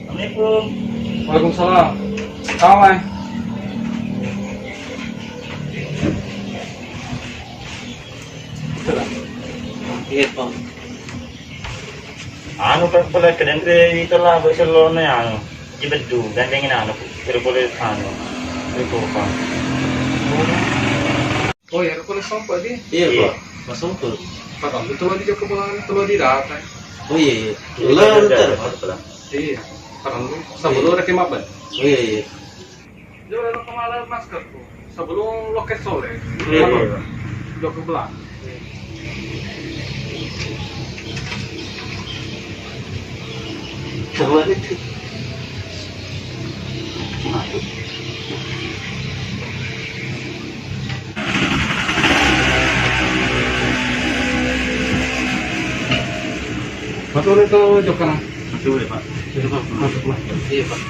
Assalamualaikum. Waalaikumsalam. Kamu Mai? Iya, Bang. Anu kan boleh keren itulah Barcelona anu. Jibedu gandengin anu. Boleh anu. Itu Bang. Oh ya, aku sampai di. Iya, Iya. Pak. Masuk tuh. Padahal itu lagi jauh kebetulan itu di data. Oh iya iya. Ular Ular Pak. Iya. Padahal sebelum rekam apa? Oh iya iya. Jauh ada kemarin masker tuh. Sebelum loket sore. Iya. Jauh ke belakang. Coba itu. Betul itu jauh kanan. Betul, Pak. Masuklah. Iya Pak.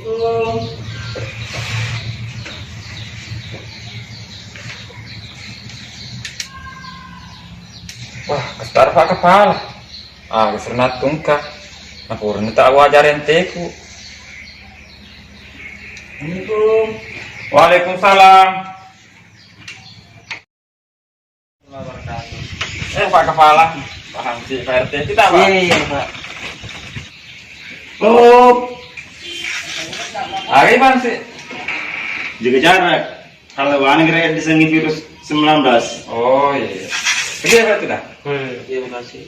Assalamualaikum. Wah, kasar pak kepala. Ah, kesernat tungka. Aku udah tak wajarin teku. Assalamualaikum. Waalaikumsalam. Pak kepala. Paham si Pak RT kita pak. Iya Pak. Oh, Hari mana sih? jaga jarak. Kalau anu kira disengi virus 19. Oh iya. Ini apa itu dah? Terima kasih.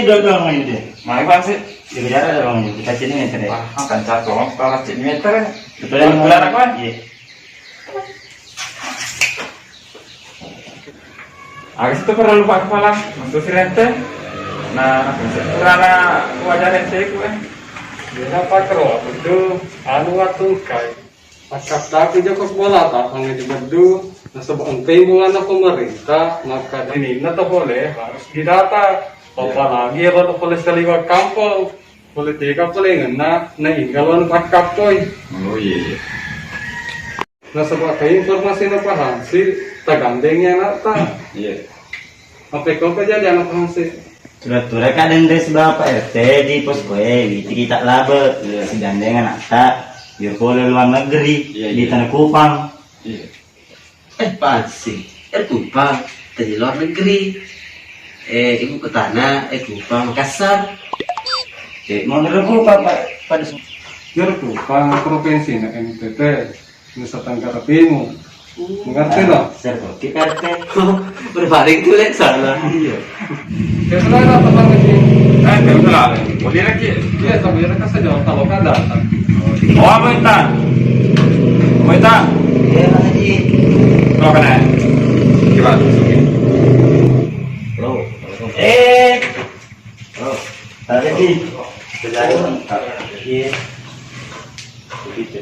Dong ini deh. Mai pak sih? Jaga jarak dong. Kita sini meter ya. Wah, kan cakong. Kalau meter. Betul yang Bulan apa? Iya. Agak itu perlu pak kepala. Untuk si rente. Nah, karena wajarin teku Dia apa kero? Itu anu waktu kai. Akap tapi jauh bola tak hanya di bedu. Nah sebab timbungan pemerintah maka ini tak boleh harus didata. Apalagi apa boleh seliwat kampung. Politika boleh ngena. Nah inggalan akap toy. Oh iya. Nah sebab kayak informasi na paham sih tagandengnya nata. Iya. Apa kau kejadian apa sih? Surat-surat kadang dari sebelah Pak RT di pos kue, gitu kita labe, segandengan akta, biar boleh luar negeri, Iya, di iya. Tanah Kupang. Iya. Pak sih. Kupang dari luar negeri. Ibu ke tanah. Kupang Makassar. Mau ngerebut Kupang Pak pada Jero tuh provinsi na NTT Nusa Tenggara Timur. Mengerti lah. Servo kita RT. Berbalik itu lihat salah. Iya. Ya sudah ada teman lagi. Betul lah. Boleh lagi. Iya tapi mereka saja kalau kan datang. Oh, apa itu? Apa itu? Iya Pak Haji. Kau kena. Coba masukin. Loh. Oh, ada di. Iya. Begitu.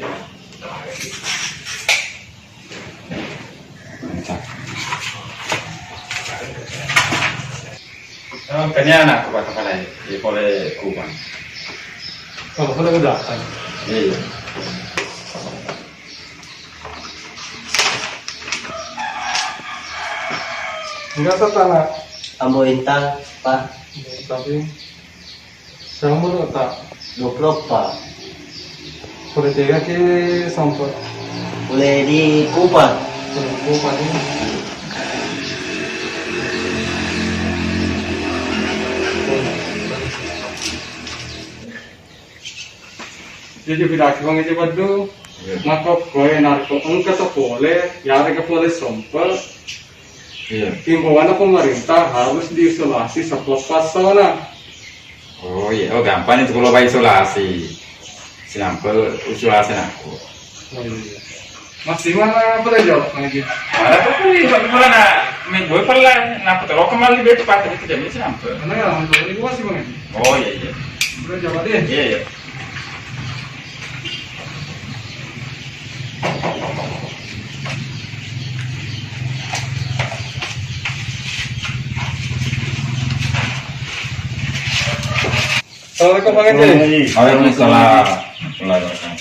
Oh, kayaknya anak kepada kepala di boleh Kupang. Kalau sudah datang. Iya. Enggak setanah. Ambo Intan Pak. Tapi saya mau tak. 20 Pak. Politika ki sampai Boleh di Kupang. Bupati. Jadi bila kita ngaji badu, maka kau narko angka tu boleh, yara ke boleh sampel. Iya. Himbauan pemerintah harus diisolasi selepas zona. Oh iya, oh gampang itu kalau bayi isolasi. Sampel isolasi aku. Oh, iya. Masih mana pala jawab lagi? Ada tuh kali pala na may boy pala na puto ko mali beto pa ito jam ni sampo. Ano ya, untuk ini masih bang. Oh iya iya. Udah jawab deh. Iya iya. Assalamualaikum Bang Haji. Waalaikumsalam. Waalaikumsalam.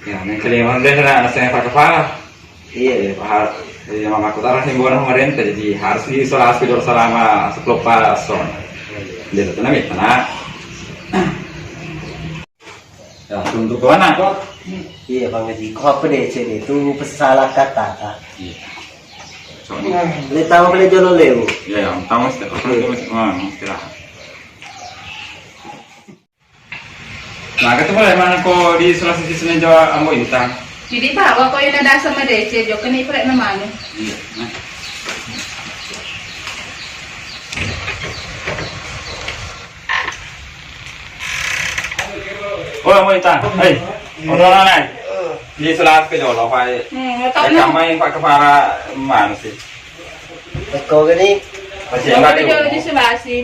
Ya, ini kelima deh na saya pakai kepala. Iya. Pak, ya mama aku taruh himbauan pemerintah jadi harus diisolasi dulu selama 10 pason. Dia tetap namit, nah. Ya, untuk mana kok? Iya Bang Haji. Kok apa deh sini itu salah kata kak? Iya. Soalnya, Boleh tahu boleh jalan lewu. ya, tahu mesti istirahat. Nah, ketemu lah mana kok di Sulawesi Selatan Jawa Ambo Intang. Jadi bawa ko yung nada sa Madeche, jo kani pre naman. Iya. Nah. Oh, Ambo Intang. Hei, udah naik. Di Sulawesi Jawa Pak. Tao Saya na. kamain Pak Kepala mana sih? Ikaw gani. Masih Jo enggak kani jo di di. Subasi.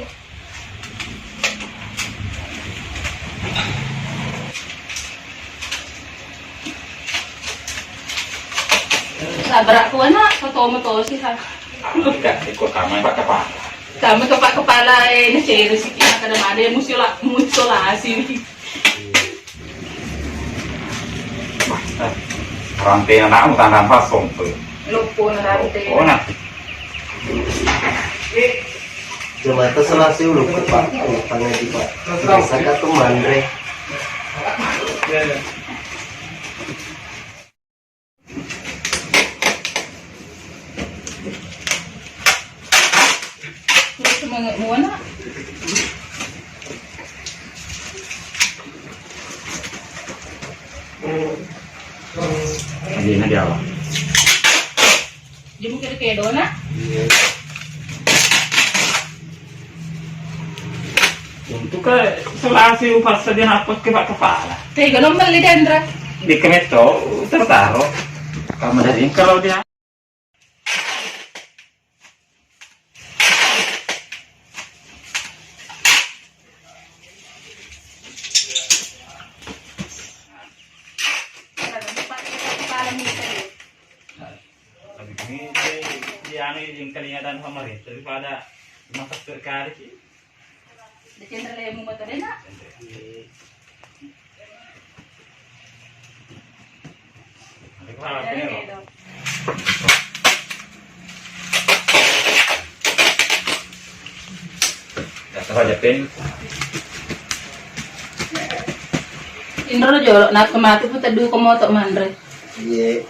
Sabra ko na, mo si ha. Tidak ikut kamain Pak Kepala. Tama to pa kepala eh na siya si kina ka naman eh musolasi. Rantai anak utang tanpa sompo. Lupo na rante. Oh, nah. Cuma itu selasi dulu Pak. Bang Haji Pak. Biasa kata mandre. Mga muna. Hindi na diawa. Di mo kaya doon na. Untuk ke Sulawesi upah sedih hapus ke Pak Kepala. Kaya ganun mali Dendra. Di Kemeto tertaruh. Kamu dari kalau dia ini yang kelihatan pemerintah daripada masa terkari sih. Di Dendra lang mo mata rin na. Japin. Indro na jolo, nakamati po tadu ko mo to mandre. Iya.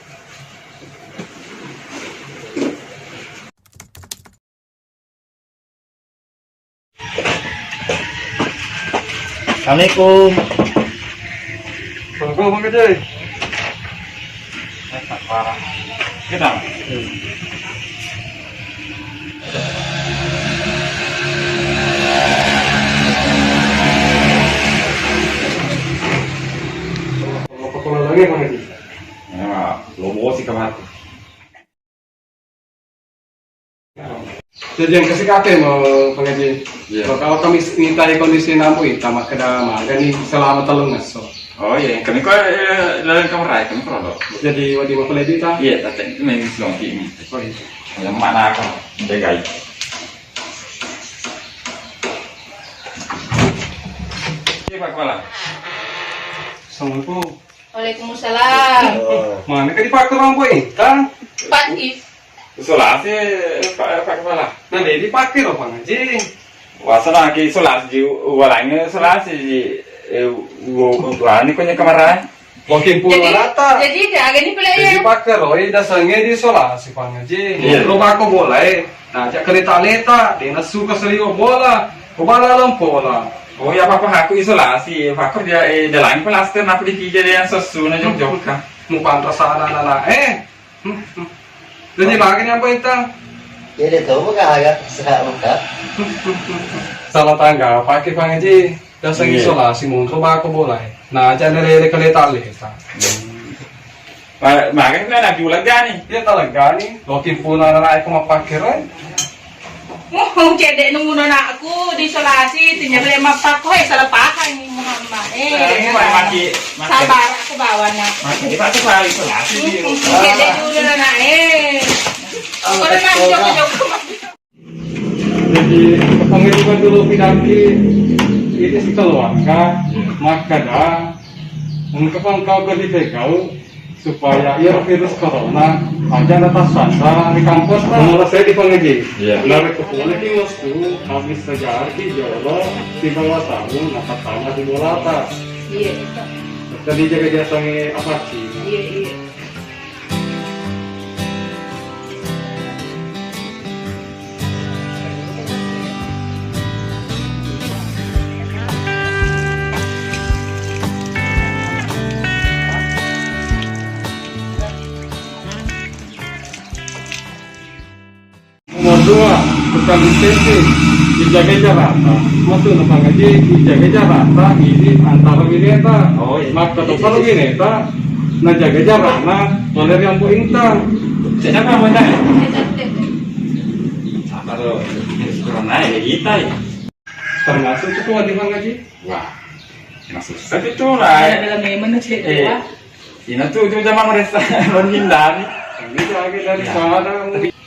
Assalamualaikum. Assalamualaikum Bang Haji. Kita. Apa pula lagi Bang Haji? Ya, lobo sih kamar. Jadi yang kasih kakek mau Bang Haji. Iya. Kalau kami minta kondisi nampu hitam, kena magani selama telung ngaso. Oh iya, kami kok dalam kamar kami kalau. Jadi wadi mau peledi ta? Iya, tapi itu memang selong ini. Oh iya. Yang mana aku jagai. Iya Pak Kepala. Assalamualaikum. Waalaikumsalam. Oh. Mana kan dipakai orang boy? Kan? Pat if. Isolasi Pak Kepala. Nah, dia dipakai loh Bang Haji. Wasana ke isolasi walangnya isolasi di ini punya kamar. Walking pool rata. Jadi agak ni pala Jadi ya. pakai loh, dasarnya di isolasi Bang Haji. Iya. Rumah aku boleh. Nah, jak kereta leta, dia nasu ke selio bola, kubala lampola. Oh ya apa aku isolasi, aku dia dalam plaster nak di kiri dia sesu na jok kan. Mau pantas anak-anak Jadi lagi nih apa itu? Jadi tahu muka agak sehat muka. Salah tangga, pakai Bang Haji. Dasar Iya. isolasi, mau rumah aku boleh. Nah, jangan dari kali tali. Makanya kan nak jual gani. Dia talaga nih, lokin po na na ako mapakiran. Mau cedek nunggu nona aku diisolasi, tinggal lima pak, kok salah pakai nih Muhammad. Maki. Sabar aku bawanya. Maki pak tu saya isolasi di rumah. Cedek dulu nona Aku udah jauh-jauh. Jadi, pengiriman dulu pinanti, ini si keluarga, maka dah, untuk kau dipegang, supaya ya virus corona aja atas sasa di kampus lah. Menurut saya di pengaji. Iya. Lari ke pulau di waktu habis sejar di Jolo di bawah tahun dapat tanah di bola atas. Iya. Tadi jaga jasanya apa sih? Iya. Nomor dua, bukan distancing, dijaga jarak. Masuk ke pengaji, dijaga jarak. Ini antara bineta. Oh, iya. Maka dokter bineta, nah jaga jarak. Nah, oleh yang poin ta. Siapa yang mana? Apa tu? Corona ya kita ya. Termasuk ketua di pengaji. Wah. Masuk. Tapi tu lah. Ada dalam memang cedek. Ini tu zaman mereka menghindari. Ini jaga dari sana.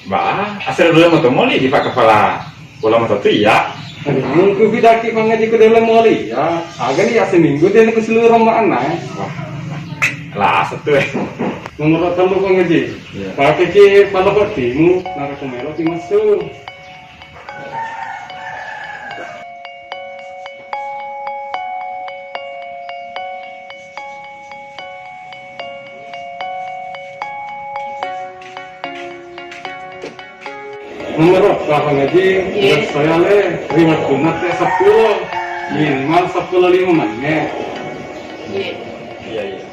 Bah, asal dulu mau moli di pak kepala. Bola mau tu ya. Mungkin bidaki pengaji ke dalam moli ya. Agak ni seminggu dia ke seluruh mana? Wah. Lah satu Menurut kamu pengaji, pakai ke pada timu, nak kumelo ti masuk. Menurut Pak Pengaji, saya terima tunat 10 minimal 10 menit. Iya. Iya iya.